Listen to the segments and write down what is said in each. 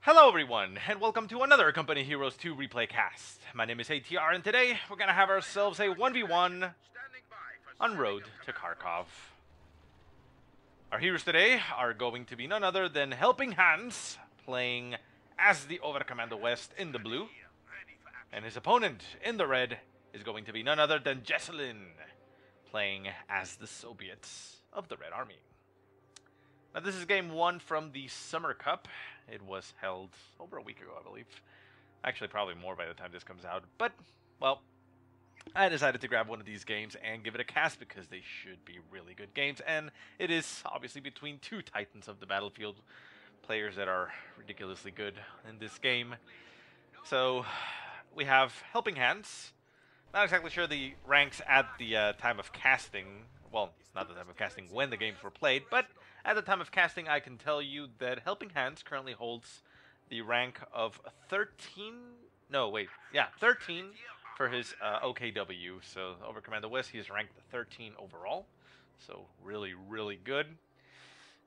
Hello everyone, and welcome to another Company Heroes 2 replay cast. My name is ATR, and today we're gonna have ourselves a 1v1 on road to Kharkov. Our heroes today are going to be none other than Helping Hands, playing as the Overcommando West in the blue. And his opponent in the red is going to be none other than Jesulin, playing as the Soviets of the Red Army. Now this is game 1 from the Summer Cup. It was held over a week ago, I believe. Actually, probably more by the time this comes out. But, well, I decided to grab one of these games and give it a cast because they should be really good games. And it is obviously between two titans of the battlefield, players that are ridiculously good in this game. So, we have Helping Hands. Not exactly sure the ranks at the time of casting. Well, not the time of casting when the games were played, but at the time of casting, I can tell you that Helping Hands currently holds the rank of 13. No, wait. Yeah, 13 for his OKW. So, over Commando West, he is ranked 13 overall. So, really, really good.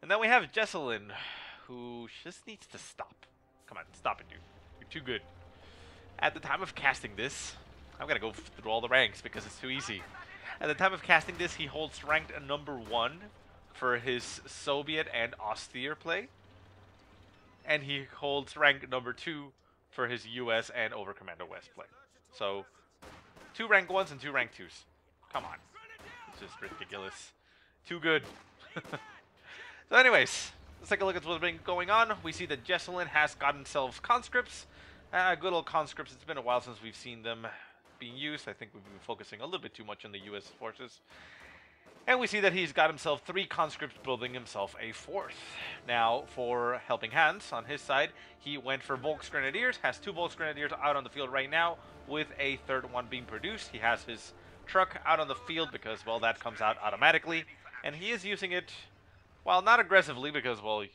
And then we have Jesulin, who just needs to stop. Come on, stop it, dude. You're too good. At the time of casting this, I'm going to go through all the ranks because it's too easy. At the time of casting this, he holds ranked number 1 for his Soviet and austere play. And he holds rank number 2 for his US and over Commando West play. So, 2 rank 1s and 2 rank 2s. Come on. It's just ridiculous. Too good. So anyways, let's take a look at what's been going on. We see that Jesulin has got himself conscripts. Good old conscripts. It's been a while since we've seen them being used. I think we've been focusing a little bit too much on the US forces. And we see that he's got himself 3 conscripts, building himself a 4th. Now, for Helping Hands, on his side, he went for Volksgrenadiers, has 2 Volksgrenadiers out on the field right now, with a 3rd one being produced. He has his truck out on the field because, well, that comes out automatically. And he is using it, well, not aggressively because, well, it,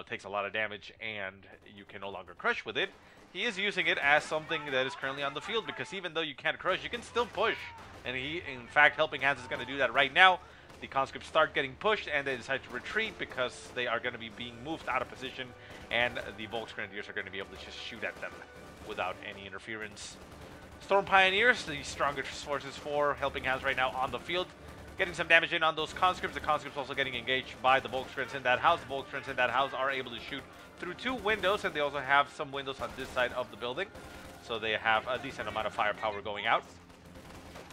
takes a lot of damage and you can no longer crush with it. He is using it as something that is currently on the field because even though you can't crush, you can still push. And he, in fact, Helping Hands is going to do that right now. The conscripts start getting pushed and they decide to retreat because they are going to be being moved out of position and the Volksgrenadiers are going to be able to just shoot at them without any interference. Storm Pioneers, the strongest forces for Helping Hands right now on the field, getting some damage in on those conscripts. The conscripts also getting engaged by the Volksgrens in that house. The Volksgrens in that house are able to shoot through 2 windows, and they also have some windows on this side of the building. So they have a decent amount of firepower going out.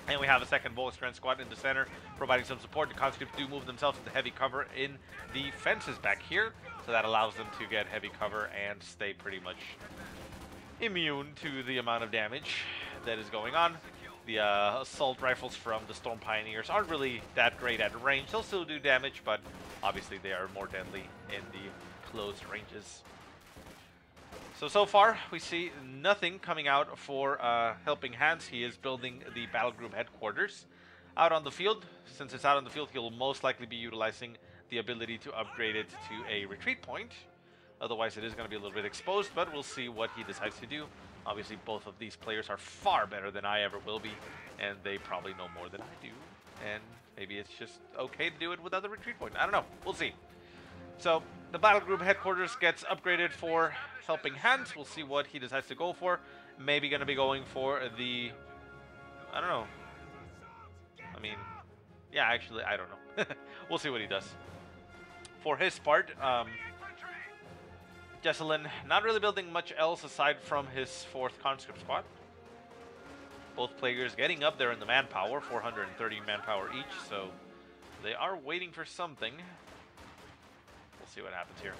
And we have a second Volksgren squad in the center, providing some support. The conscripts do move themselves into heavy cover in the fences back here. So that allows them to get heavy cover and stay pretty much immune to the amount of damage that is going on. The assault rifles from the Storm Pioneers aren't really that great at range. They'll still do damage, but obviously they are more deadly in the close ranges. So far, we see nothing coming out for Helping Hands. He is building the battle group headquarters out on the field. Since it's out on the field, he'll most likely be utilizing the ability to upgrade it to a retreat point. Otherwise, it is going to be a little bit exposed, but we'll see what he decides to do. Obviously, both of these players are far better than I ever will be, and they probably know more than I do. And maybe it's just okay to do it without the retreat point. I don't know. We'll see. So, the battle group headquarters gets upgraded for Helping Hands. We'll see what he decides to go for. Maybe going to be going for the... I don't know. I mean, yeah, actually, I don't know. We'll see what he does. For his part, Jesulin not really building much else aside from his 4th conscript squad. Both players getting up there in the manpower, 430 manpower each, so they are waiting for something. We'll see what happens here.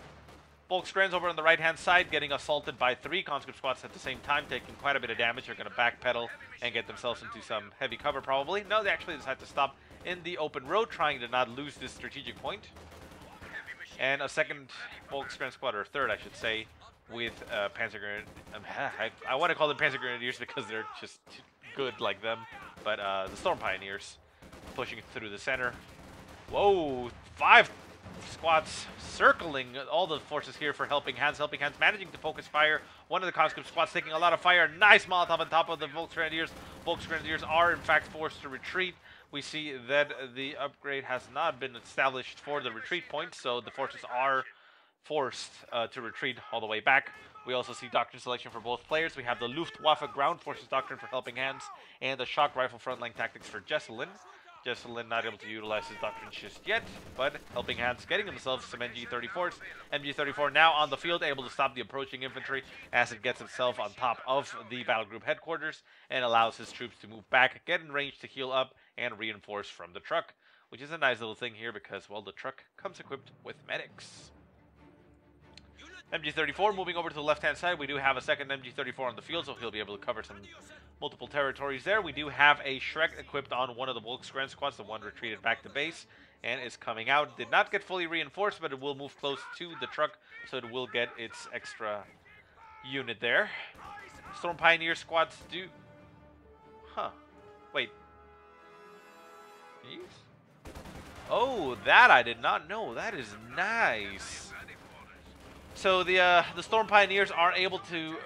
Volksgrens over on the right-hand side getting assaulted by 3 conscript squads at the same time, taking quite a bit of damage. They're going to backpedal and get themselves into some heavy cover probably. No, they actually decide to stop in the open road, trying to not lose this strategic point. And a second Volksgren squad, or 3rd I should say, with Panzer Grenadiers. I want to call them Panzer Grenadiers because they're just good like them. But the Storm Pioneers pushing through the center. Whoa, 5 squads circling all the forces here for Helping Hands. Helping Hands managing to focus fire. One of the conscript squads taking a lot of fire. Nice Molotov on top of the Volksgrenadiers. Volksgrenadiers are in fact forced to retreat. We see that the upgrade has not been established for the retreat point, so the forces are forced to retreat all the way back. We also see Doctrine selection for both players. We have the Luftwaffe Ground Forces Doctrine for Helping Hands and the Shock Rifle Frontline Tactics for Jesulin. Jesulin not able to utilize his Doctrine just yet, but Helping Hands getting themselves some MG-34s. MG-34 now on the field, able to stop the approaching infantry as it gets itself on top of the battle group headquarters and allows his troops to move back, get in range to heal up, and reinforce from the truck, which is a nice little thing here because, well, the truck comes equipped with medics. MG-34 moving over to the left-hand side. We do have a second MG-34 on the field, so he'll be able to cover some multiple territories there. We do have a Shrek equipped on one of the Volkskrantz squads. The one retreated back to base and is coming out. Did not get fully reinforced, but it will move close to the truck, so it will get its extra unit there. Storm Pioneer squads do... Huh. Wait. These? Oh, that I did not know. That is nice. So the Storm Pioneers are able to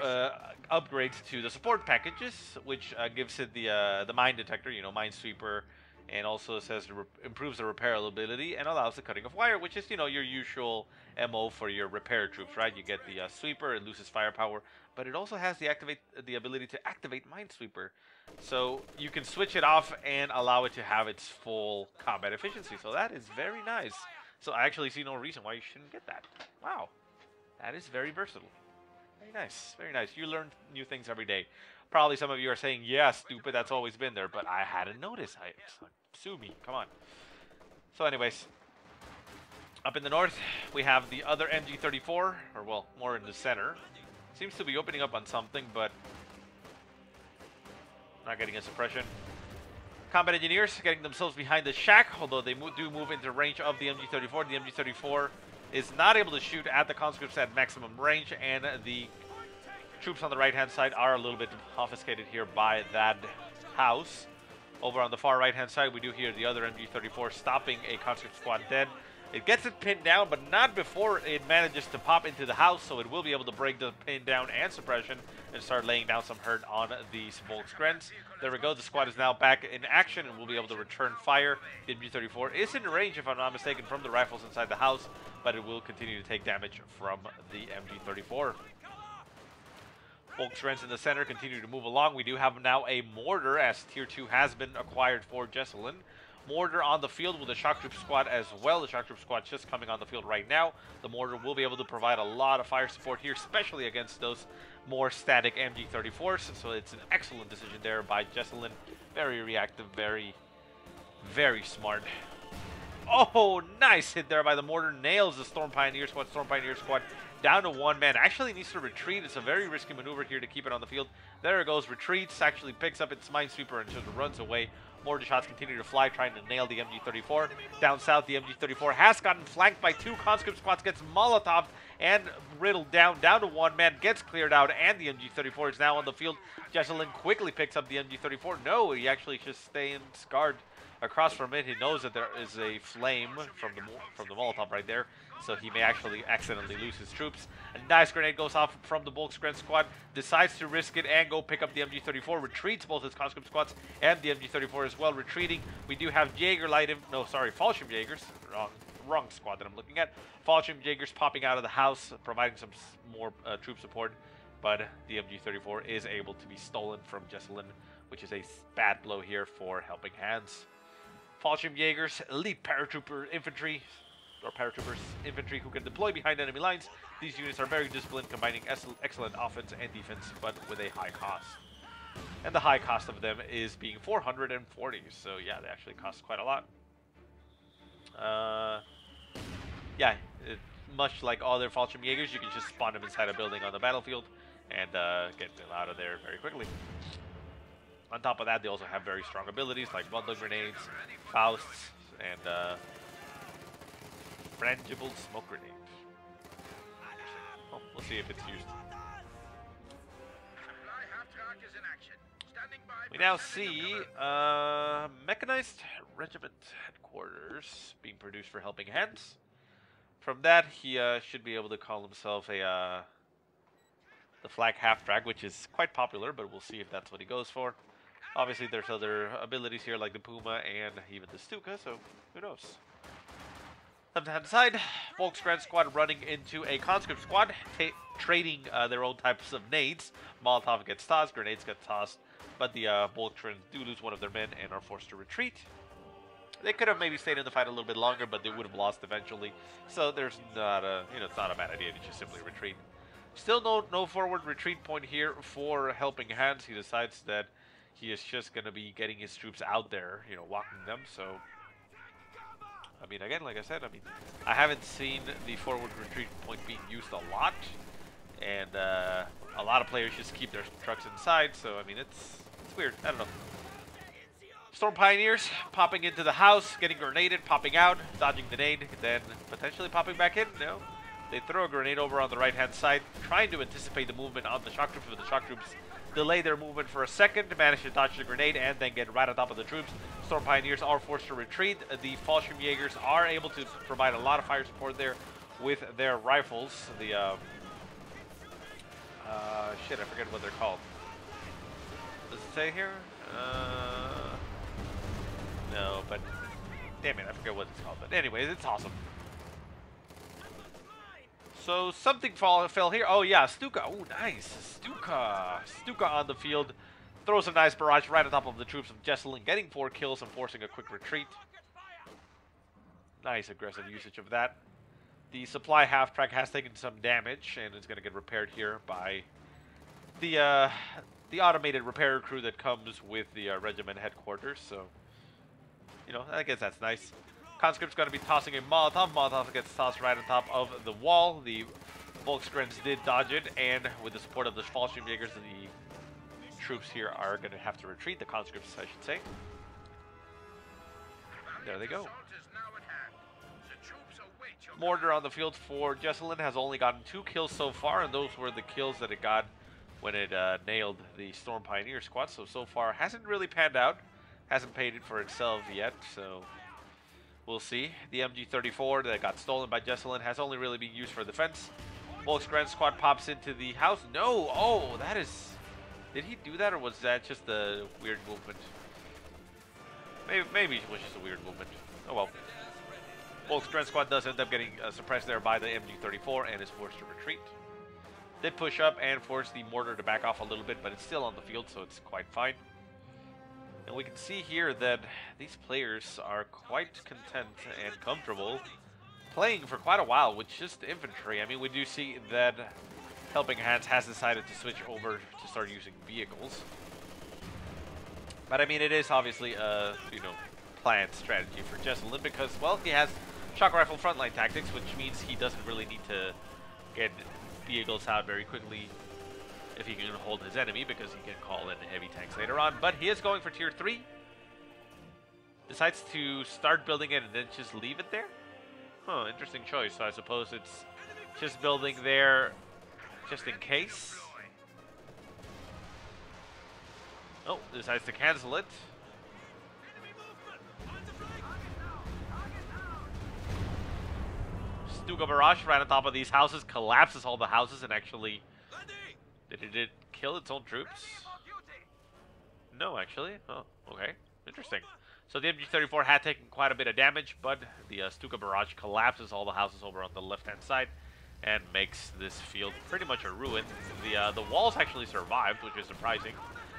upgrade to the support packages, which gives it the mine detector, you know, Minesweeper, and also says it improves the repairability and allows the cutting of wire, which is, you know, your usual MO for your repair troops, right? You get the sweeper, it loses firepower, but it also has the ability to activate Minesweeper, so you can switch it off and allow it to have its full combat efficiency. So that is very nice. So I actually see no reason why you shouldn't get that. Wow. That is very versatile. Very nice. Very nice. You learn new things every day. Probably some of you are saying, yeah, stupid, that's always been there, but I hadn't noticed. Sue me. Come on. So anyways, up in the north, we have the other MG-34, or well, more in the center. Seems to be opening up on something, but not getting a suppression. Combat engineers getting themselves behind the shack, although they do move into range of the MG-34. The MG-34 is not able to shoot at the conscripts at maximum range, and the troops on the right-hand side are a little bit obfuscated here by that house. Over on the far right-hand side, we do hear the other MG-34 stopping a conscript squad dead. It gets it pinned down, but not before it manages to pop into the house, so it will be able to break the pin down and suppression and start laying down some hurt on these Volkskrantz. There we go. The squad is now back in action and will be able to return fire. The MG-34 is in range, if I'm not mistaken, from the rifles inside the house, but it will continue to take damage from the MG-34. Volkskrantz in the center continue to move along. We do have now a mortar, as Tier 2 has been acquired for Jesulin. Mortar on the field with the shock troop squad as well. The shock troop squad just coming on the field right now. The mortar will be able to provide a lot of fire support here, especially against those more static MG-34s. So it's an excellent decision there by Jesulin. Very reactive, very, very smart. Oh, nice hit there by the mortar. Nails the Storm Pioneer squad. Storm Pioneer squad down to one man. Actually needs to retreat. It's a very risky maneuver here to keep it on the field. There it goes. Retreats. Actually picks up its Minesweeper and just runs away. Mortar shots continue to fly, trying to nail the MG-34. Down south, the MG-34 has gotten flanked by two conscript squads, gets Molotoved and riddled down to one man, gets cleared out, and the MG-34 is now on the field. Jesulin quickly picks up the MG-34. No, he actually just stays scarred across from it. He knows that there is a flame from the Molotov right there, so he may actually accidentally lose his troops. A nice grenade goes off from the Volkskrantz squad, decides to risk it and go pick up the MG-34, retreats both his conscript squads and the MG-34 as well, retreating. We do have Fallschirmjägers, wrong squad that I'm looking at. Fallschirmjägers popping out of the house, providing some more troop support, but the MG-34 is able to be stolen from Jesulin, which is a bad blow here for Helping Hands. Fallschirmjägers, elite paratrooper infantry, or paratroopers infantry who can deploy behind enemy lines. These units are very disciplined, combining excellent offense and defense, but with a high cost. And the high cost of them is being 440, so yeah, they actually cost quite a lot. Much like all their Fallschirmjägers, you can just spawn them inside a building on the battlefield and get them out of there very quickly. On top of that, they also have very strong abilities like bundle grenades, Fausts, and frangible smoke grenade. Well, we'll see if it's used. We now see mechanized regiment headquarters being produced for Helping Hands. From that, he should be able to call himself the Flak Half Drag, which is quite popular, but we'll see if that's what he goes for. Obviously, there's other abilities here like the Puma and even the Stuka, so who knows? Left-hand side, Volkskrantz squad running into a conscript squad, trading their own types of nades. Molotov gets tossed, grenades get tossed, but the Volkskrantz do lose one of their men and are forced to retreat. They could have maybe stayed in the fight a little bit longer, but they would have lost eventually. So there's not a, it's not a bad idea to just simply retreat. Still no forward retreat point here for Helping Hands. He decides that he is just going to be getting his troops out there, walking them. So, I mean, again, like I said, I haven't seen the forward retreat point being used a lot. And a lot of players just keep their trucks inside. So, I mean, it's weird. I don't know. Storm Pioneers popping into the house, getting grenaded, popping out, dodging the nade, then potentially popping back in. No. They throw a grenade over on the right-hand side, trying to anticipate the movement on the shock troops, but the shock troops delay their movement for a second, manage to dodge the grenade, and then get right on top of the troops. Storm Pioneers are forced to retreat. The Fallschirmjägers are able to provide a lot of fire support there with their rifles. The, shit, I forget what they're called. Does it say here? No, but damn it, I forget what it's called. But anyways, it's awesome. So something fell here. Oh yeah, Stuka. Oh nice, Stuka on the field, throws a nice barrage right on top of the troops of Jesulin, getting 4 kills and forcing a quick retreat. Nice aggressive usage of that. The supply half track has taken some damage and is going to get repaired here by the automated repair crew that comes with the regiment headquarters. So, I guess that's nice. Conscript's going to be tossing a Molotov. Molotov gets tossed right on top of the wall. The Volkskrantz did dodge it, and with the support of the Fallschirmjägers, the troops here are going to have to retreat. The conscripts, I should say. There they go. Mortar on the field for Jesulin has only gotten 2 kills so far, and those were the kills that it got when it nailed the Storm Pioneer squad. So far, hasn't really panned out. Hasn't paid it for itself yet, so we'll see. The MG34 that got stolen by Jesulin has only really been used for defense. Volkskrantz squad pops into the house. No! Oh, that is... Did he do that, or was that just a weird movement? Maybe it was just a weird movement. Oh well. Volkskrantz squad does end up getting suppressed there by the MG34 and is forced to retreat. Did push up and force the mortar to back off a little bit, but it's still on the field, so it's quite fine. And we can see here that these players are quite content and comfortable playing for quite a while with just infantry. I mean, we do see that Helping Hands has decided to switch over to start using vehicles. But I mean, it is obviously a, planned strategy for Jesulin because, well, he has shock rifle frontline tactics, which means he doesn't really need to get vehicles out very quickly if he can hold his enemy, because he can call in heavy tanks later on. But he is going for tier 3. Decides to start building it and then just leave it there. Huh, interesting choice. So I suppose it's just building there just in case. Oh, decides to cancel it. Stuka barrage right on top of these houses, collapses all the houses, and actually... Did it kill its own troops? No, actually. Oh, okay. Interesting. So the MG34 had taken quite a bit of damage, but the Stuka barrage collapses all the houses over on the left-hand side and makes this field pretty much a ruin. The walls actually survived, which is surprising.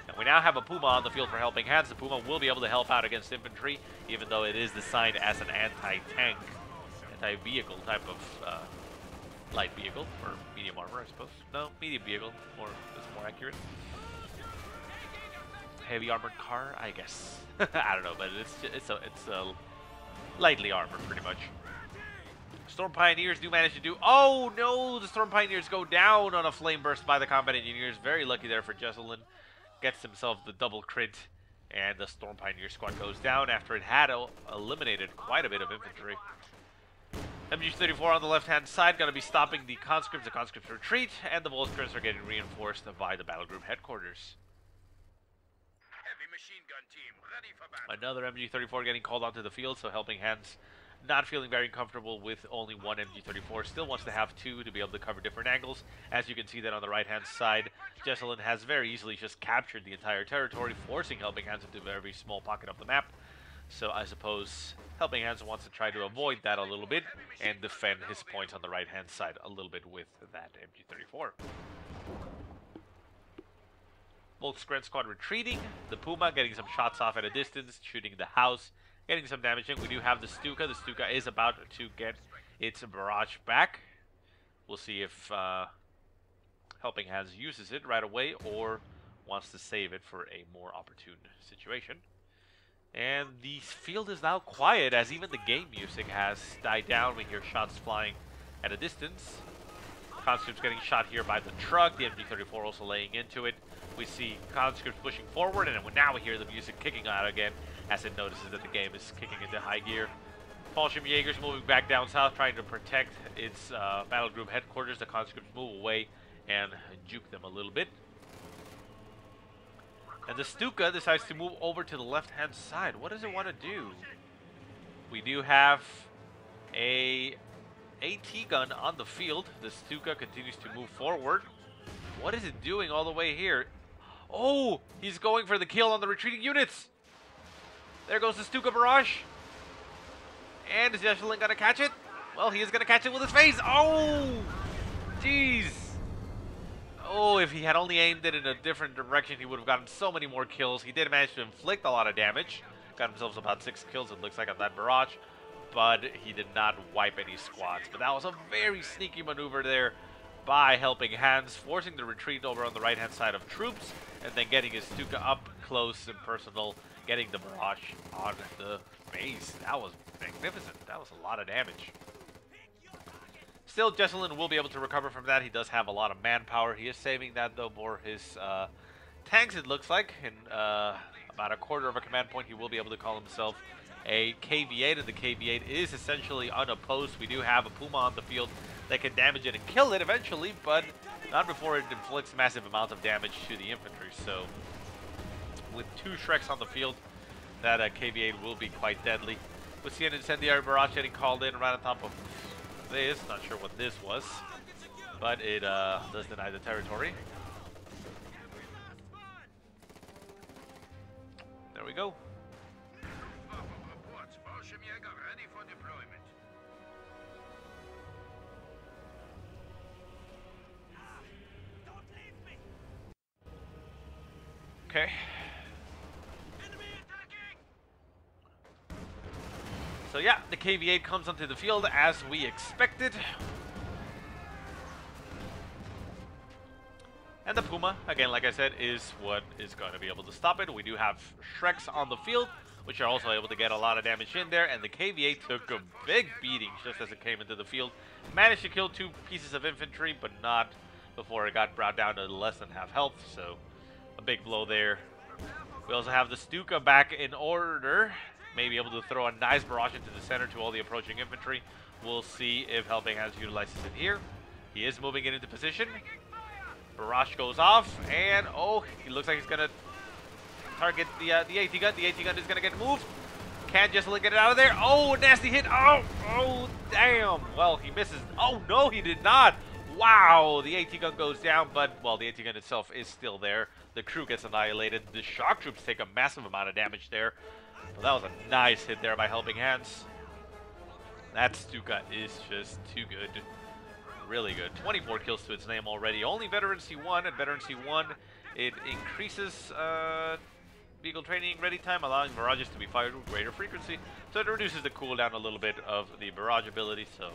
And we now have a Puma on the field for Helping Hands. The Puma will be able to help out against infantry, even though it is designed as an anti-tank, anti-vehicle type of light vehicle, or medium armor, I suppose. No, medium vehicle, is more accurate. Heavy armored car, I guess. I don't know, but it's a lightly armored, pretty much. Storm Pioneers do manage to do... Oh, no! The Storm Pioneers go down on a flame burst by the Combat Engineers. Very lucky there for Jesulin. Gets himself the double crit, and the Storm Pioneer squad goes down after it had eliminated quite a bit of infantry. MG34 on the left-hand side, going to be stopping the conscripts. The conscripts retreat, and the Volkskrantz are getting reinforced by the battle group headquarters. Heavy machine gun team ready for battle. Another MG34 getting called onto the field, so Helping Hands not feeling very comfortable with only one MG34. Still wants to have 2 to be able to cover different angles. As you can see that on the right-hand side, Jesulin has very easily just captured the entire territory, forcing Helping Hands into a very small pocket of the map. So I suppose Helping Hands wants to try to avoid that a little bit and defend his points on the right-hand side a little bit with that MG34. Volksgren squad retreating. The Puma getting some shots off at a distance, shooting the house, getting some damage in. We do have the Stuka. The Stuka is about to get its barrage back. We'll see if Helping Hands uses it right away or wants to save it for a more opportune situation. And the field is now quiet as even the game music has died down. We hear shots flying at a distance. Conscripts getting shot here by the truck. The MG34 also laying into it. We see conscripts pushing forward, and now we hear the music kicking out again as it notices that the game is kicking into high gear. Fallschirm Jaegers moving back down south, trying to protect its battle group headquarters. The conscripts move away and juke them a little bit. And the Stuka decides to move over to the left-hand side. What does it want to do? We do have a AT gun on the field. The Stuka continues to move forward. What is it doing all the way here? Oh, he's going for the kill on the retreating units. There goes the Stuka barrage. And is Jesulin going to catch it? Well, he is going to catch it with his face. Oh, jeez. Oh, if he had only aimed it in a different direction, he would have gotten so many more kills. He did manage to inflict a lot of damage. Got himself about 6 kills, it looks like, on that barrage. But he did not wipe any squads. But that was a very sneaky maneuver there by Helping Hands, forcing the retreat over on the right-hand side of troops, and then getting his Stuka up close and personal, getting the barrage on the base. That was magnificent. That was a lot of damage. Still, Jesulin will be able to recover from that. He does have a lot of manpower. He is saving that, though, for his tanks, it looks like. In about a quarter of a command point, he will be able to call himself a KV-8, and the KV-8 is essentially unopposed. We do have a Puma on the field that can damage it and kill it eventually, but not before it inflicts massive amounts of damage to the infantry. So, with 2 Shreks on the field, that KV-8 will be quite deadly. We see an incendiary barrage getting called in right on top of this. Not sure what this was, but it does deny the territory. There we go. Okay. So yeah, the KV-8 comes onto the field as we expected. And the Puma, again, like I said, is what is going to be able to stop it. We do have Shreks on the field, which are also able to get a lot of damage in there. And the KV-8 took a big beating just as it came into the field. Managed to kill 2 pieces of infantry, but not before it got brought down to less than half health. So a big blow there. We also have the Stuka back in order. May be able to throw a nice barrage into the center to all the approaching infantry. We'll see if Helping Hands utilizes it here. He is moving it into position. Barrage goes off, and oh, he looks like he's gonna target the AT gun. The AT gun is gonna get moved. Can Jesulin get it out of there? Oh, nasty hit! Oh, damn! Well, he misses. Oh no, he did not. Wow, the AT gun goes down, but well, the AT gun itself is still there. The crew gets annihilated. The shock troops take a massive amount of damage there. Well, that was a nice hit there by Helping Hands. That Stuka is just too good. Really good. 24 kills to its name already. Only Veteran C1. At Veteran C1, it increases vehicle training ready time, allowing barrages to be fired with greater frequency. So it reduces the cooldown a little bit of the barrage ability, so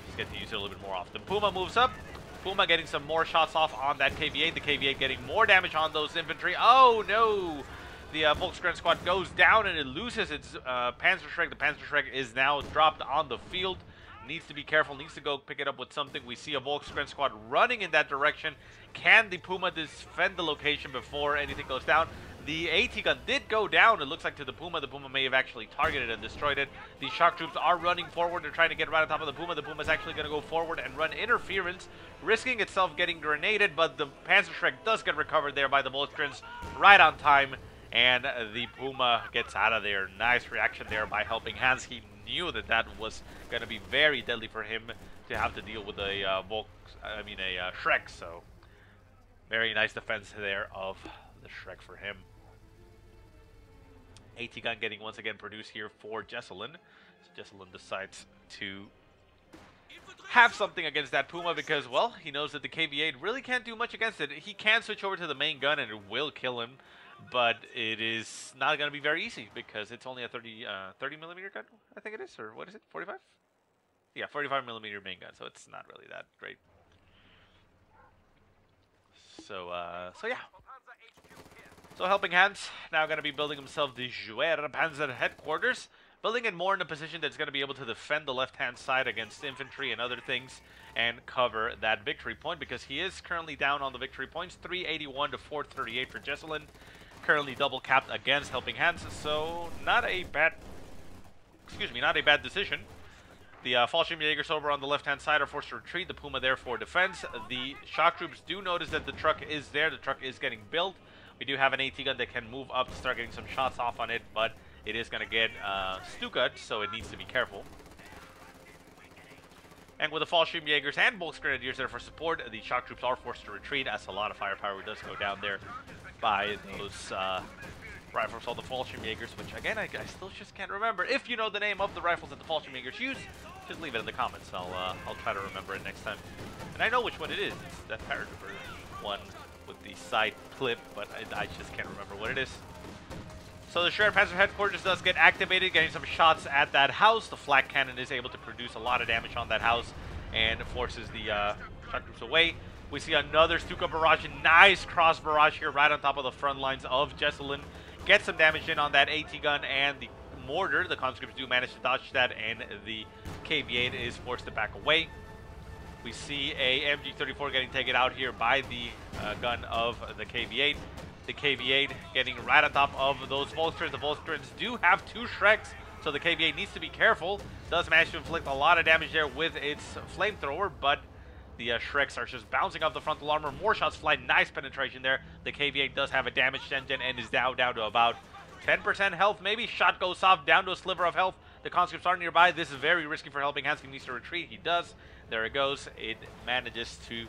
just get to use it a little bit more often. Puma moves up. Puma getting some more shots off on that KV-8. The KV-8 getting more damage on those infantry. Oh, no! The Volksgren squad goes down and it loses its Panzerschreck. The Panzerschreck is now dropped on the field. Needs to be careful, needs to go pick it up with something. We see a Volksgren squad running in that direction. Can the Puma defend the location before anything goes down? The AT gun did go down, it looks like, to the Puma. The Puma may have actually targeted and destroyed it. The shock troops are running forward. They're trying to get right on top of the Puma. The Puma is actually going to go forward and run interference, risking itself getting grenaded, but the Panzerschreck does get recovered there by the Volksgrens right on time. And the Puma gets out of there. Nice reaction there by Helping Hands. He knew that that was going to be very deadly for him to have to deal with a Shrek. So very nice defense there of the Shrek for him. AT gun getting once again produced here for Jesulin. So Jesulin decides to have something against that Puma because, well, he knows that the KV-8 really can't do much against it. He can switch over to the main gun and it will kill him, but it is not going to be very easy because it's only a 30 millimeter gun, I think it is, or what is it, 45? Yeah, 45 millimeter main gun, so it's not really that great. So yeah. So Helping Hands now going to be building himself the Juer Panzer headquarters, building it more in a position that's going to be able to defend the left-hand side against infantry and other things and cover that victory point because he is currently down on the victory points, 381 to 438 for Jesulin, currently double capped against Helping Hands, so not a bad decision. The Fallschirmjägers over on the left-hand side are forced to retreat. The Puma there for defense. The shock troops do notice that the truck is there. The truck is getting built. We do have an AT gun that can move up to start getting some shots off on it, but it is going to get stukat, so it needs to be careful. And with the Fallschirmjägers and Volksgrenadiers there for support, the shock troops are forced to retreat as a lot of firepower does go down there by those rifles, all the Fallschirmjägers, which again I still just can't remember. If you know the name of the rifles that the Fallschirmjägers use, just leave it in the comments. I'll try to remember it next time. And I know which one it is. It's that paratrooper one with the side clip, but I just can't remember what it is. So the Juer Panzer headquarters does get activated, getting some shots at that house. The flak cannon is able to produce a lot of damage on that house and forces the shock troops away. We see another Stuka barrage, nice cross barrage here right on top of the front lines of Jesulin. Get some damage in on that AT gun and the mortar. The conscripts do manage to dodge that, and the KV-8 is forced to back away. We see a MG-34 getting taken out here by the gun of the KV-8. The KV-8 getting right on top of those Volksgrens. The Volksgrens do have two Shreks, so the KV-8 needs to be careful. Does manage to inflict a lot of damage there with its flamethrower, but the Shreks are just bouncing off the frontal armor. More shots fly. Nice penetration there. The KV-8 does have a damaged engine and is now down to about 10% health. Maybe shot goes off, down to a sliver of health. The conscripts are nearby. This is very risky for Helping Hands. He needs to retreat. He does. There it goes. It manages to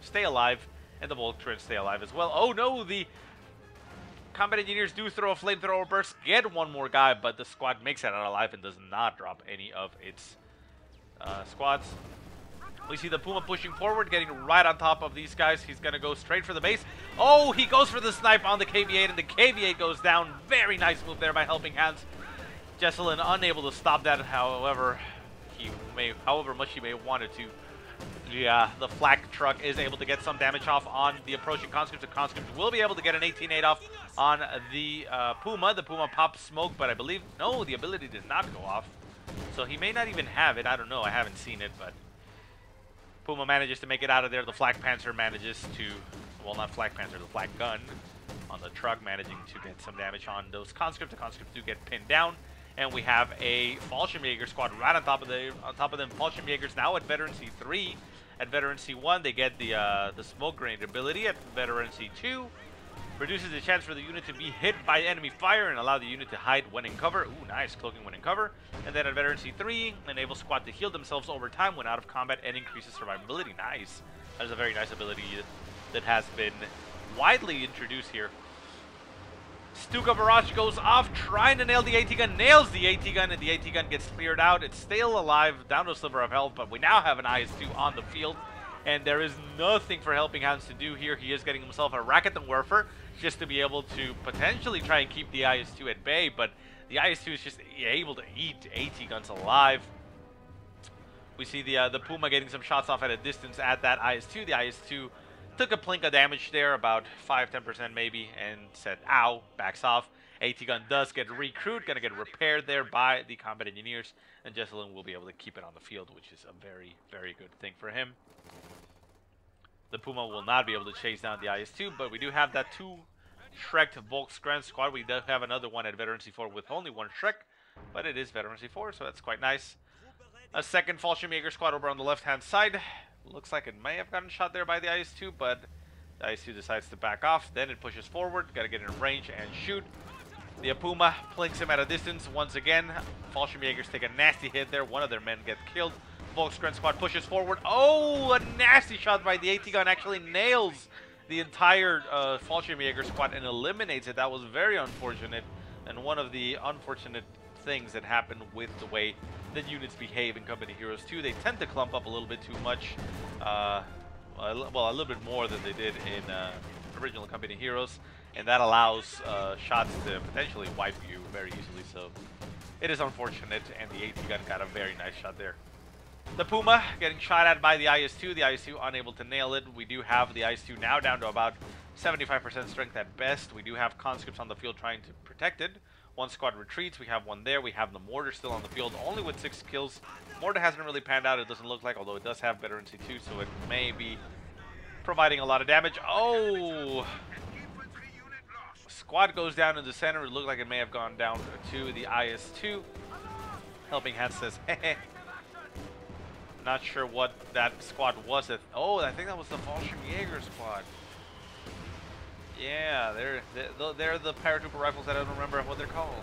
stay alive, and the Volksgrens stay alive as well. Oh no, the combat engineers do throw a flamethrower burst, get one more guy, but the squad makes it out alive and does not drop any of its squads. We see the Puma pushing forward, getting right on top of these guys. He's going to go straight for the base. Oh, he goes for the snipe on the KV-8, and the KV-8 goes down. Very nice move there by Helping Hands. Jesulin unable to stop that, however much he may have wanted to. Yeah, the flak truck is able to get some damage off on the approaching conscripts. The conscripts will be able to get an 18-8 off on the Puma. The Puma pops smoke, but I believe, no, the ability did not go off. So he may not even have it. I don't know. I haven't seen it, but Puma manages to make it out of there. The Flak Panzer manages to, well, not Flak Panzer, the Flak Gun on the truck managing to get some damage on those conscripts. The conscripts do get pinned down, and we have a Fallschirmjäger squad right on top of them. Fallschirmjägers now at Veteran C3. At Veteran C1, they get the smoke grenade ability. At Veteran C2, reduces the chance for the unit to be hit by enemy fire and allow the unit to hide when in cover. Ooh, nice, cloaking when in cover. And then at Veteran C3, enables squad to heal themselves over time when out of combat and increases survivability. Nice. That is a very nice ability that has been widely introduced here. Stuka barrage goes off, trying to nail the AT gun, nails the AT gun, and the AT gun gets cleared out. It's still alive, down to a sliver of health, but we now have an IS-2 on the field, and there is nothing for Helping Hands to do here. He is getting himself a Raketwerfer just to be able to potentially try and keep the IS-2 at bay, but the IS-2 is just able to eat AT guns alive. We see the Puma getting some shots off at a distance at that IS-2. The IS-2 took a plink of damage there, about 5-10% maybe, and said, ow, backs off. AT gun does get recruit, gonna get repaired there by the combat engineers, and Jesulin will be able to keep it on the field, which is a very, very good thing for him. The Puma will not be able to chase down the IS-2, but we do have that 2 Shrek Volksgren squad. We do have another one at Veteran C4 with only 1 Shrek, but it is Veteran C4, so that's quite nice. A second Fallschirmjäger squad over on the left-hand side. Looks like it may have gotten shot there by the IS-2, but the IS-2 decides to back off. Then it pushes forward. Got to get in range and shoot. The Puma plinks him at a distance once again. Fallschirmjägers take a nasty hit there. One of their men gets killed. Volksgren squad pushes forward. Oh, a nasty shot by the AT gun actually nails the entire Fallschirmjäger squad and eliminates it. That was very unfortunate And one of the unfortunate things that happen with the way that units behave in Company Heroes 2, they tend to clump up a little bit too much. Well, a little bit more than they did in original Company Heroes, and that allows shots to potentially wipe you very easily. So it is unfortunate, and the AT gun got a very nice shot there. The Puma getting shot at by the IS-2. The IS-2 unable to nail it. We do have the IS-2 now down to about 75% strength at best. We do have conscripts on the field trying to protect it. One squad retreats. We have one there. We have the mortar still on the field, only with 6 kills. Mortar hasn't really panned out, it doesn't look like, although it does have better NC2, so it may be providing a lot of damage. Oh! Squad goes down in the center. It looked like it may have gone down to the IS-2. Helping Hand says, heh. Not sure what that squad was. Oh, I think that was the Fallschirmjäger squad. Yeah, they're the paratrooper rifles that I don't remember what they're called.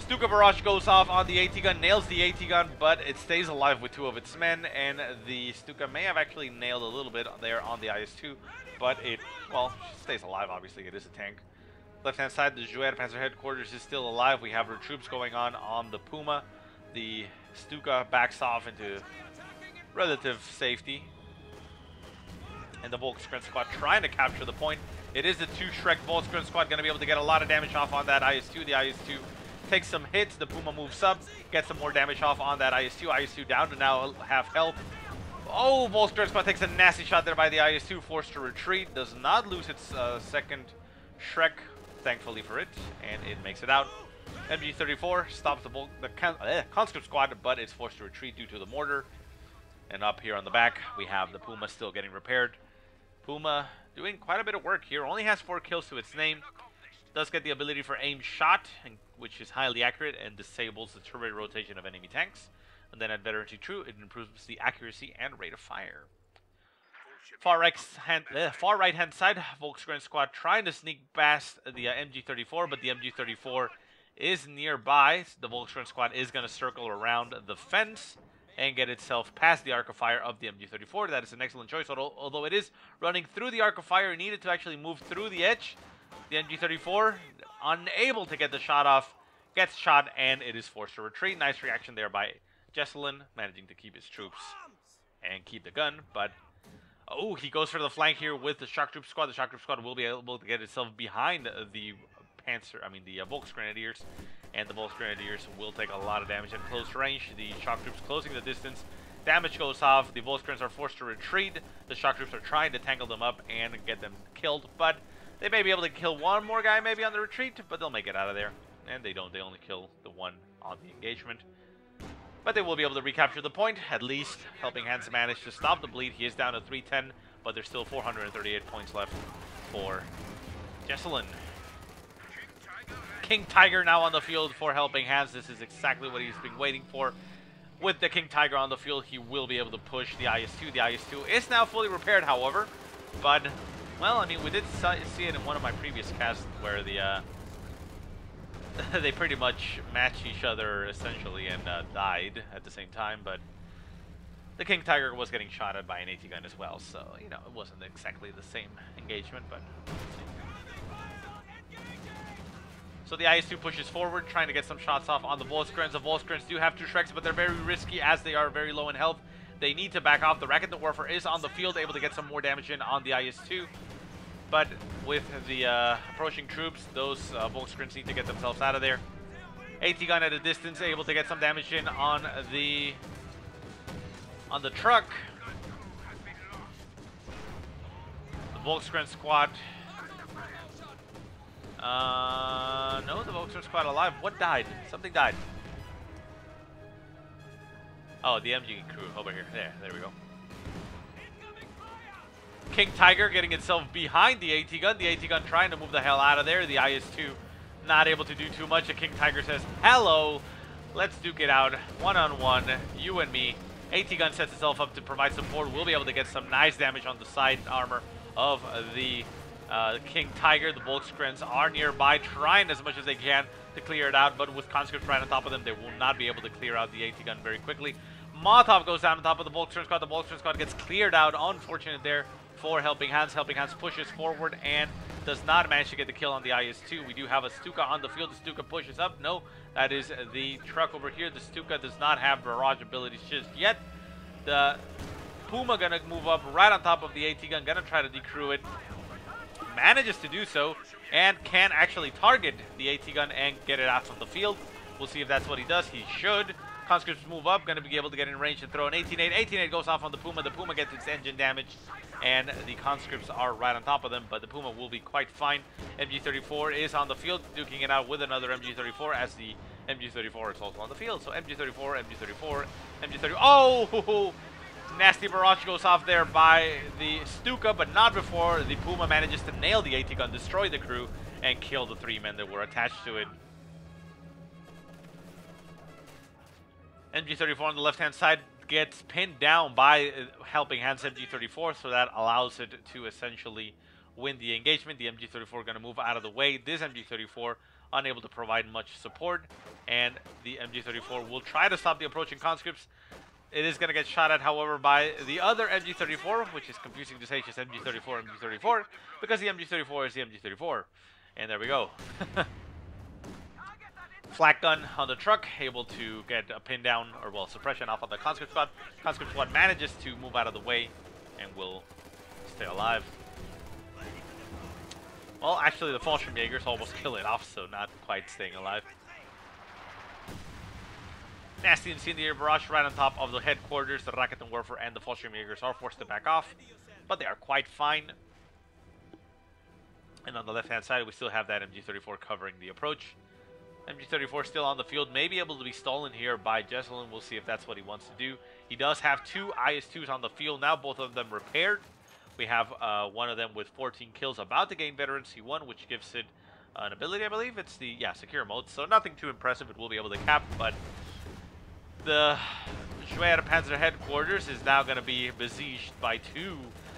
Stuka barrage goes off on the AT gun, nails the AT gun, but it stays alive with 2 of its men, and the Stuka may have actually nailed a little bit there on the IS-2, but it, well, stays alive, obviously, it is a tank. Left-hand side, the Juer Panzer headquarters is still alive. We have troops going on the Puma. The Stuka backs off into relative safety. And the Volksgren squad trying to capture the point. It is the 2 Shrek Volksgren squad going to be able to get a lot of damage off on that IS-2. The IS-2 takes some hits. The Puma moves up, gets some more damage off on that IS-2. IS-2 down to now half health. Oh, Volksgren squad takes a nasty shot there by the IS-2, forced to retreat. Does not lose its second Shrek, thankfully for it, and it makes it out. MG34 stops the conscript squad, but it's forced to retreat due to the mortar. And up here on the back, we have the Puma still getting repaired. Puma doing quite a bit of work here. Only has 4 kills to its name. Does get the ability for aim shot, which is highly accurate and disables the turret rotation of enemy tanks. And then at Veteran True, it improves the accuracy and rate of fire. Far right hand side, Volksgren squad trying to sneak past the MG34, but the MG34 is nearby. The Volksgren squad is going to circle around the fence and get itself past the arc of fire of the MG34. That is an excellent choice, although it is running through the arc of fire. It needed to actually move through the edge. The MG34, unable to get the shot off, gets shot, and it is forced to retreat. Nice reaction there by Jesulin, managing to keep his troops and keep the gun, but oh, he goes for the flank here with the shock troop squad. The shock troop squad will be able to get itself behind the Volksgrenadiers, and the Volksgrenadiers will take a lot of damage at close range. The shock troops closing the distance. Damage goes off. The Volksgrens are forced to retreat. The shock troops are trying to tangle them up and get them killed, but they may be able to kill one more guy maybe on the retreat, but they'll make it out of there. And they don't. They only kill the one on the engagement. But they will be able to recapture the point. At least Helping Hands managed to stop the bleed. He is down to 310, but there's still 438 points left for Jesulin. King Tiger now on the field for Helping Hands. This is exactly what he's been waiting for. With the King Tiger on the field, he will be able to push the IS-2. The IS-2 is now fully repaired, however. But, well, I mean, we did see it in one of my previous casts where the they pretty much matched each other, essentially, and died at the same time. But the King Tiger was getting shot at by an AT gun as well. So, you know, it wasn't exactly the same engagement, but... So the IS-2 pushes forward, trying to get some shots off on the Volksgrens. The Volksgrens do have 2 Shreks, but they're very risky as they are very low in health. They need to back off. The Racket Warfare is on the field, able to get some more damage in on the IS-2. But with the approaching troops, those Volksgrens need to get themselves out of there. AT gun at a distance, able to get some damage in on the truck. The Volksgren squad. No, the Volksgren squad alive. What died? Something died. Oh, the MG crew over here. There we go. King Tiger getting itself behind the AT gun. The AT gun trying to move the hell out of there. The IS-2 not able to do too much. The King Tiger says, hello, let's duke it out. One-on-one, you and me. AT gun sets itself up to provide support. We'll be able to get some nice damage on the side armor of the King Tiger. The Volksgrens are nearby, trying as much as they can to clear it out, but with conscripts right on top of them, they will not be able to clear out the AT gun very quickly. Molotov goes down on top of the Volksgren squad. The Volksgren squad gets cleared out. Unfortunate there for Helping Hands. Helping Hands pushes forward and does not manage to get the kill on the IS-2. We do have a Stuka on the field. The Stuka pushes up. No, that is the truck over here. The Stuka does not have barrage abilities just yet. The Puma gonna move up right on top of the AT gun, gonna try to decrew it. Manages to do so and can actually target the AT gun and get it out of the field. We'll see if that's what he does. He should. Conscripts move up, gonna be able to get in range and throw an 18-8. 18-8 goes off on the Puma. The Puma gets its engine damaged, and the conscripts are right on top of them, but the Puma will be quite fine. MG34 is on the field, duking it out with another MG34 as the MG34 is also on the field. So MG34, MG34, MG30. Oh! Nasty barrage goes off there by the Stuka, but not before the Puma manages to nail the AT gun, destroy the crew, and kill the 3 men that were attached to it. MG34 on the left-hand side gets pinned down by Helping Hands MG34, so that allows it to essentially win the engagement. The MG34 going to move out of the way. This MG34 unable to provide much support, and the MG34 will try to stop the approaching conscripts. It is going to get shot at, however, by the other MG34, which is confusing to say it's just MG34, MG34, because the MG34 is the MG34. And there we go. Flak gun on the truck, able to get a pin down, or well, suppression off on the conscript squad. Conscript squad manages to move out of the way and will stay alive. Well, actually, the Fallschirmjägers almost kill it off, so not quite staying alive. Nasty incendiary barrage right on top of the headquarters. The Raketenwerfer and the Fallschirmjägers are forced to back off, but they are quite fine. And on the left-hand side, we still have that MG34 covering the approach. MG34 still on the field, may be able to be stolen here by Jesulin. We'll see if that's what he wants to do. He does have 2 IS-2s on the field now, both of them repaired. We have one of them with 14 kills, about to gain veterancy 1, which gives it an ability, I believe. It's the, secure mode, so nothing too impressive. It will be able to cap, but the Schwerpanzer headquarters is now going to be besieged by 2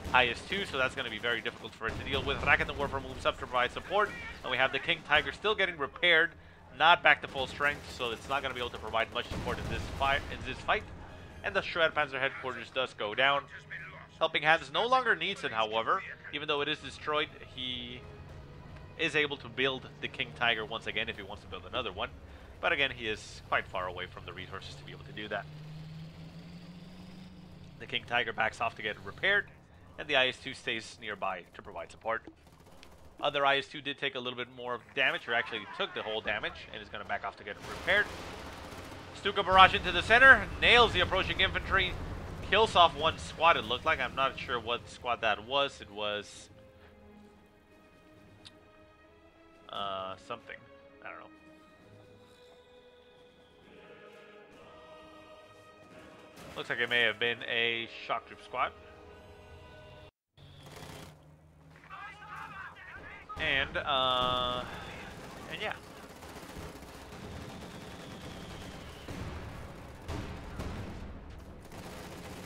IS-2, so that's going to be very difficult for it to deal with. Raketenwerfer moves up to provide support, and we have the King Tiger still getting repaired. Not back to full strength, so it's not going to be able to provide much support in this fight. And the Schwerpanzer headquarters does go down. Helping Hands no longer needs it, however. Even though it is destroyed, he is able to build the King Tiger once again if he wants to build another one. But again, he is quite far away from the resources to be able to do that. The King Tiger backs off to get repaired, and the IS-2 stays nearby to provide support. Other IS-2 did take a little bit more damage, or actually took the whole damage, and is going to back off to get repaired. Stuka barrage into the center, nails the approaching infantry, kills off 1 squad, it looked like. I'm not sure what squad that was. It was something. I don't know. Looks like it may have been a shock troop squad. And yeah.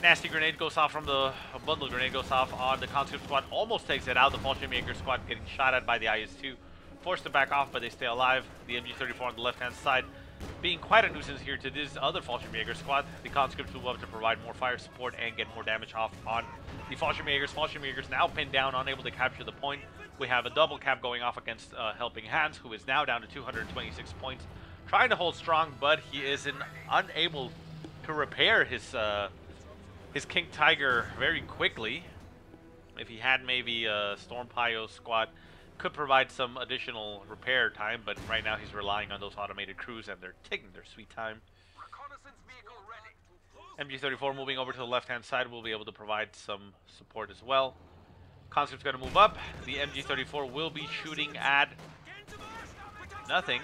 Nasty grenade goes off from the bundle grenade goes off on the conscript squad, almost takes it out. The Fallschirmjäger squad getting shot at by the IS-2, forced to back off, but they stay alive. The MG34 on the left-hand side being quite a nuisance here to this other Fallschirmjäger squad. The conscripts move up to provide more fire support and get more damage off on the Fallschirmjägers. Fallschirmjägers now pinned down, unable to capture the point. We have a double cap going off against Helping Hands, who is now down to 226 points. Trying to hold strong, but he is unable to repair his King Tiger very quickly. If he had maybe a Storm Pio squad, could provide some additional repair time, but right now he's relying on those automated crews, and they're taking their sweet time. MG34 moving over to the left-hand side will be able to provide some support as well. Conscript's going to move up. The MG34 will be shooting at nothing.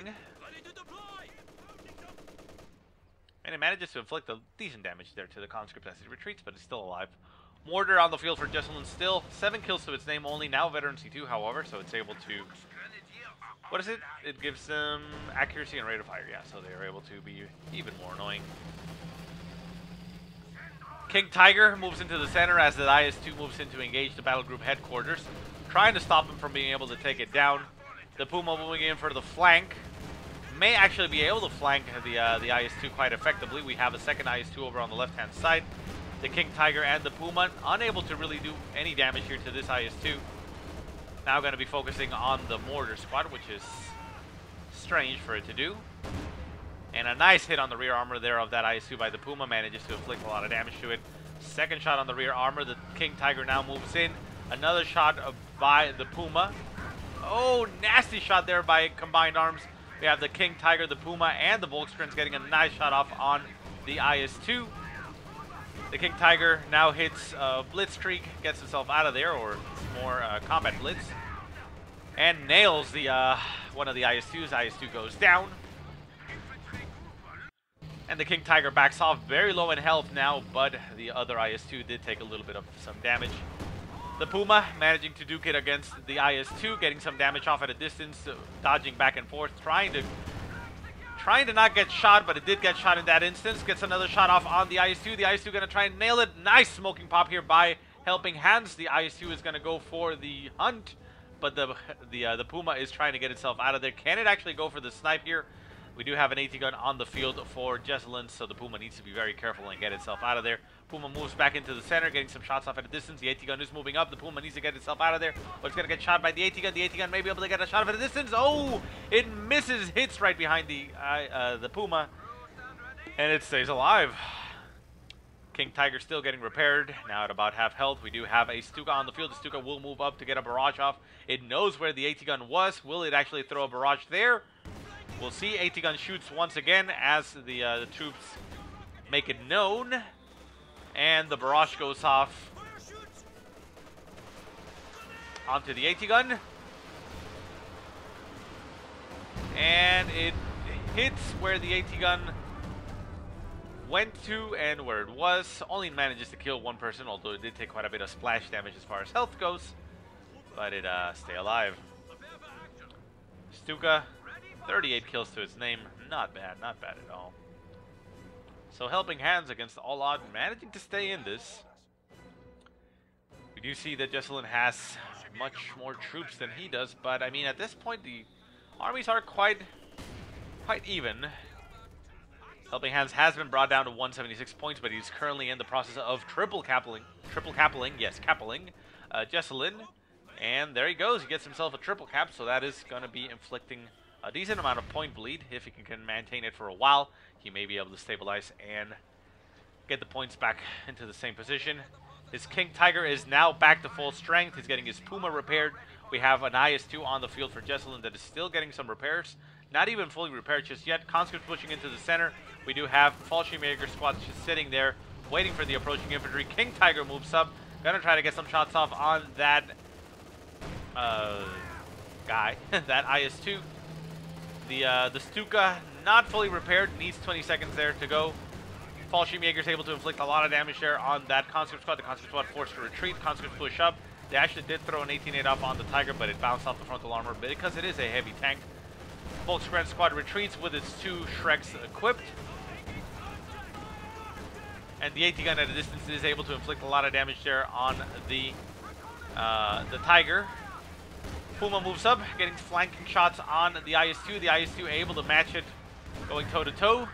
And it manages to inflict a decent damage there to the conscript as it retreats, but it's still alive. Mortar on the field for Jesulin still. 7 kills to its name only. Now veterancy 2, however, so it's able to... What is it? It gives them accuracy and rate of fire. Yeah, so they are able to be even more annoying. King Tiger moves into the center as the IS-2 moves in to engage the battle group headquarters, trying to stop him from being able to take it down. The Puma moving in for the flank. May actually be able to flank the IS-2 quite effectively. We have a second IS-2 over on the left-hand side. The King Tiger and the Puma unable to really do any damage here to this IS-2. Now going to be focusing on the mortar squad, which is strange for it to do. And a nice hit on the rear armor there of that IS-2 by the Puma, manages to inflict a lot of damage to it. Second shot on the rear armor, the King Tiger now moves in. Another shot by the Puma. Oh, nasty shot there by Combined Arms. We have the King Tiger, the Puma, and the Volkskrans getting a nice shot off on the IS-2. The King Tiger now hits Blitzkrieg, gets himself out of there, or more combat blitz, and nails the one of the IS-2s. IS-2 goes down. And the King Tiger backs off, very low in health now, but the other IS-2 did take a little bit of some damage. The Puma managing to duke it against the IS-2, getting some damage off at a distance, dodging back and forth, trying to not get shot, but it did get shot in that instance. Gets another shot off on the IS-2. The IS-2 going to try and nail it. Nice smoking pop here by Helping Hands. The IS-2 is going to go for the hunt, but the Puma is trying to get itself out of there. Can it actually go for the snipe here? We do have an AT gun on the field for Jesulin, so the Puma needs to be very careful and get itself out of there. Puma moves back into the center, getting some shots off at a distance. The AT gun is moving up. The Puma needs to get itself out of there, but it's going to get shot by the AT gun. The AT gun may be able to get a shot off at a distance. Oh, it misses, hits right behind the Puma, and it stays alive. King Tiger still getting repaired, now at about half health. We do have a Stuka on the field. The Stuka will move up to get a barrage off. It knows where the AT gun was. Will it actually throw a barrage there? We'll see. AT gun shoots once again as the troops make it known. And the barrage goes off onto the AT gun. And it hits where the AT gun went to and where it was. Only manages to kill one person, although it did take quite a bit of splash damage as far as health goes. But it stay alive. Stuka, 38 kills to its name. Not bad at all. So Helping Hands against all odds, managing to stay in this. We do see that Jesulin has much more troops than he does, but I mean at this point the armies are quite even. Helping Hands has been brought down to 176 points, but he's currently in the process of triple cappling Jesulin. And there he goes, he gets himself a triple cap, so that is going to be inflicting a decent amount of point bleed. If he can maintain it for a while, he may be able to stabilize and get the points back into the same position. His King Tiger is now back to full strength. He's getting his Puma repaired. We have an IS-2 on the field for Jesulin that is still getting some repairs. Not even fully repaired just yet. Conscripts pushing into the center. We do have Fallschirmjäger squads just sitting there, waiting for the approaching infantry. King Tiger moves up. Gonna try to get some shots off on that guy, that IS-2. The Stuka, not fully repaired, needs 20 seconds there to go. Fallschirmjäger is able to inflict a lot of damage there on that conscript squad. The conscript squad forced to retreat. Conscripts push up. They actually did throw an 18-8 off on the Tiger, but it bounced off the frontal armor because it is a heavy tank. Volkskrans squad retreats with its 2 Shreks equipped. And the AT gun at a distance is able to inflict a lot of damage there on the Tiger. Puma moves up, getting flanking shots on the IS-2. The IS-2 able to match it, going toe-to-toe,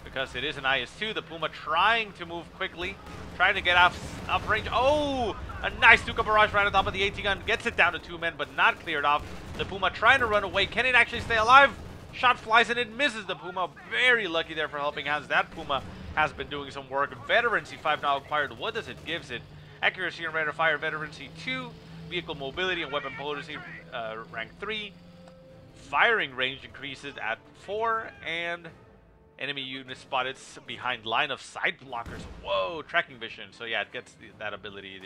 because it is an IS-2. The Puma trying to move quickly, trying to get off range. Oh! A nice Stuka barrage right on top of the AT gun. Gets it down to 2 men, but not cleared off. The Puma trying to run away. Can it actually stay alive? Shot flies and it misses the Puma. Very lucky there for Helping Hands. That Puma has been doing some work. Veterancy 5 now acquired. What does it gives it? Accuracy and rate of fire, veterancy 2. Vehicle mobility and weapon potency, rank 3. Firing range increases at 4. And enemy units spotted behind line of sight blockers. Whoa, tracking vision. So yeah, it gets that ability.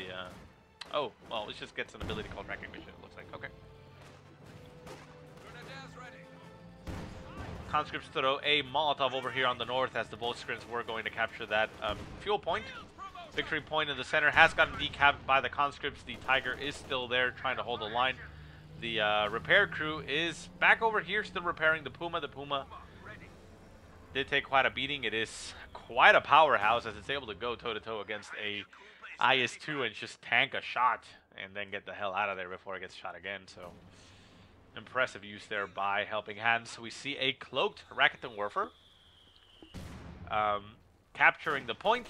Oh, well, it just gets an ability called tracking vision, it looks like. Okay. Conscripts throw a Molotov over here on the north as the Volkskrans were going to capture that fuel point. Victory point in the center has gotten decapped by the conscripts. The Tiger is still there trying to hold the line. The repair crew is back over here still repairing the Puma. The Puma did take quite a beating. It is quite a powerhouse as it's able to go toe-to-toe against a IS-2 and just tank a shot and then get the hell out of there before it gets shot again. So impressive use there by Helping Hands. We see a cloaked Rakuten Warfer capturing the point.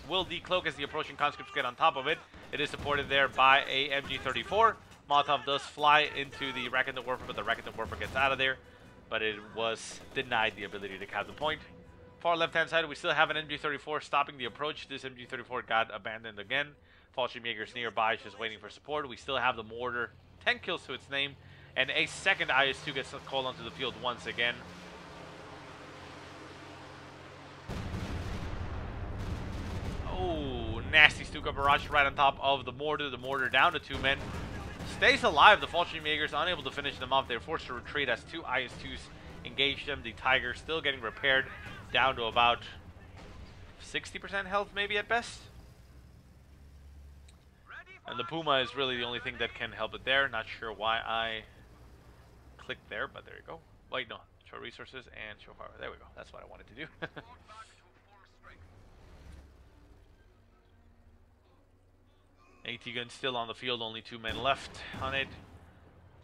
will decloak as the approaching conscripts get on top of it. It is supported there by a MG34. Molotov does fly into the Raketen Werfer, but the Raketen Werfer gets out of there. But it was denied the ability to cap the point. Far left-hand side, we still have an MG34 stopping the approach. This MG34 got abandoned again. Fallschirmjäger's nearby, just waiting for support. We still have the mortar, 10 kills to its name, and a second IS-2 gets called onto the field once again. Oh, nasty Stuka barrage right on top of the mortar. The mortar down to 2 men. Stays alive. The Fallschirmjägers unable to finish them off. They're forced to retreat as 2 IS-2s engage them. The Tiger still getting repaired, down to about 60% health maybe at best. And the Puma is really the only thing that can help it there. Not sure why I clicked there, but there you go. Wait, no. Show resources and show power. There we go. That's what I wanted to do. AT gun still on the field, only 2 men left on it.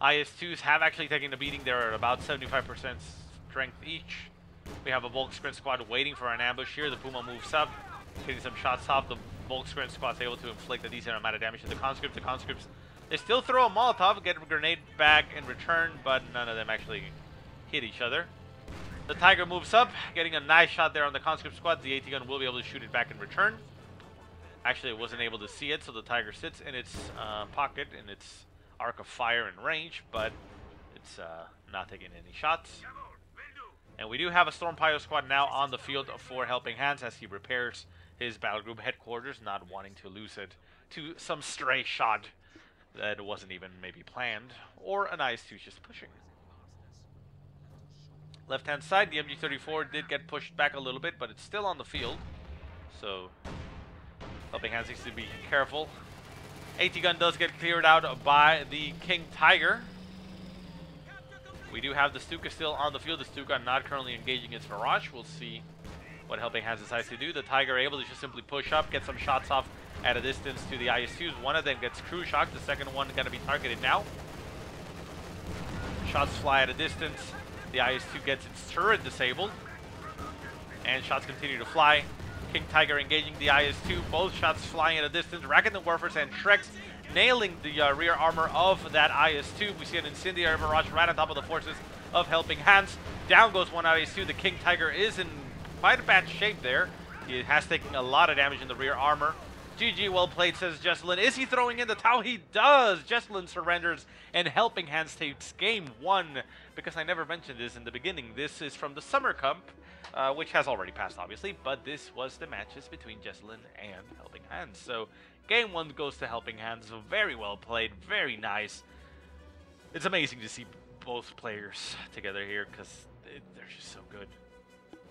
IS-2s have actually taken a beating. They're at about 75% strength each. We have a Volksgren squad waiting for an ambush here. The Puma moves up, getting some shots off. The Volksgren squad's able to inflict a decent amount of damage to the conscripts. The conscripts, they still throw a Molotov, get a grenade back in return, but none of them actually hit each other. The Tiger moves up, getting a nice shot there on the conscript squad. The AT gun will be able to shoot it back in return. Actually, it wasn't able to see it, so the Tiger sits in its pocket, in its arc of fire and range, but it's not taking any shots. And we do have a Stormpire squad now on the field for Helping Hands as he repairs his battle group headquarters, not wanting to lose it to some stray shot that wasn't even maybe planned, or an IS-2 just pushing. Left-hand side, the MG34 did get pushed back a little bit, but it's still on the field, so Helping Hands needs to be careful. AT gun does get cleared out by the King Tiger. We do have the Stuka still on the field. The Stuka not currently engaging its barrage. We'll see what Helping Hands decides to do. The Tiger able to just simply push up, get some shots off at a distance to the IS-2s. One of them gets crew shocked. The second one going to be targeted now. Shots fly at a distance. The IS-2 gets its turret disabled. And shots continue to fly. King Tiger engaging the IS-2. Both shots flying at a distance. Raketen Werfers and Shreks nailing the rear armor of that IS-2. We see an incendiary barrage right on top of the forces of Helping Hands. Down goes one IS-2. The King Tiger is in quite a bad shape there. He has taken a lot of damage in the rear armor. GG, well played, says Jesulin. Is he throwing in the towel? He does! Jesulin surrenders, and Helping Hands takes game 1. Because I never mentioned this in the beginning. This is from the Summer Cup, which has already passed, obviously. But this was the matches between Jesulin and Helping Hands. So, game 1 goes to Helping Hands. Very well played. Very nice. It's amazing to see both players together here, because they're just so good.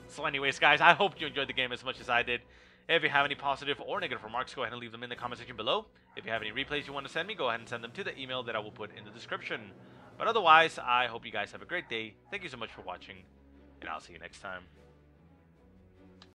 So anyways, guys, I hope you enjoyed the game as much as I did. If you have any positive or negative remarks, go ahead and leave them in the comment section below. If you have any replays you want to send me, go ahead and send them to the email that I will put in the description. But otherwise, I hope you guys have a great day. Thank you so much for watching, and I'll see you next time.